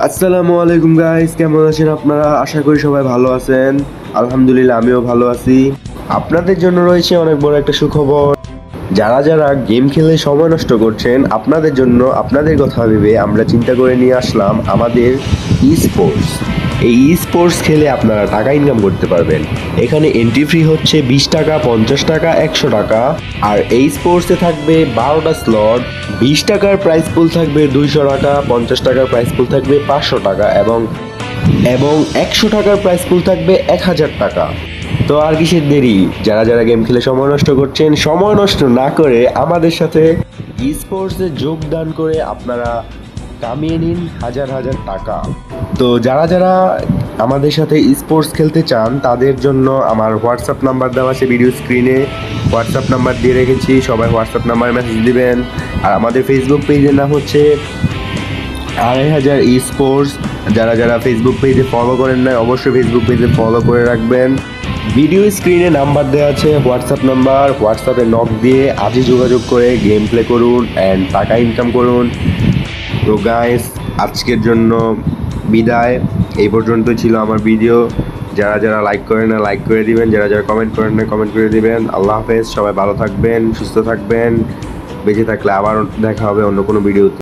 আসসালামু আলাইকুম গাইস, কেমন আছেন আপনারা? আশা করি সবাই ভালো আছেন। আলহামদুলিল্লাহ আমিও ভালো আছি। আপনাদের জন্য রয়েছে অনেক বড় একটা সুখবর। যারা যারা গেম খেলে সময় নষ্ট করছেন, আপনাদের জন্য আপনাদের কথা ভেবে আমরা চিন্তা করে নিয়ে আসলাম আমাদের ই স্পোর্টস। এই ই স্পোর্টস খেলে আপনারা টাকা ইনকাম করতে পারবেন। এখানে এন্ট্রি ফি হচ্ছে 20 টাকা, 50 টাকা, 100 টাকা। আর এই স্পোর্টসে থাকবে 12টা স্লট। 20 টাকার প্রাইস পুল থাকবে 200 টাকা, 50 টাকার প্রাইস পুল থাকবে 500 টাকা এবং 100 টাকার প্রাইস পুল থাকবে 1000 টাকা। তো আর কিসের দেরি? যারা যারা গেম খেলে সময় নষ্ট করছেন, সময় নষ্ট না করে আমাদের সাথে ই স্পোর্টসে যোগদান করে আপনারা কামিয়ে নিন হাজার হাজার টাকা। তো যারা যারা আমাদের সাথে স্পোর্টস খেলতে চান তাদের জন্য আমার হোয়াটসঅ্যাপ নাম্বার দেওয়া আছে ভিডিও স্ক্রিনে। হোয়াটসঅ্যাপ নাম্বার দিয়ে রেখেছি, সবাই হোয়াটসঅ্যাপ নাম্বারে মেসেজ দিবেন। আর আমাদের ফেসবুক পেজের নাম হচ্ছে 2500 ই স্পোর্টস। যারা যারা ফেসবুক পেজে ফলো করেন না, অবশ্যই ফেসবুক পেজে ফলো করে রাখবেন। ভিডিও স্ক্রিনে নাম্বার দেওয়া আছে, হোয়াটসঅ্যাপ নাম্বার। হোয়াটসঅ্যাপে নক দিয়ে আজই যোগাযোগ করে গেম প্লে করুন অ্যান্ড টাকা ইনকাম করুন। তো গাইস, আজকের জন্য বিদায়। এই পর্যন্ত ছিল আমার ভিডিও। যারা যারা লাইক করেন না লাইক করে দিবেন, যারা যারা কমেন্ট করেন না কমেন্ট করে দিবেন। আল্লাহ হাফেজ, সবাই ভালো থাকবেন, সুস্থ থাকবেন। বেঁচে থাকলে আবার দেখা হবে অন্য কোনো ভিডিওতে।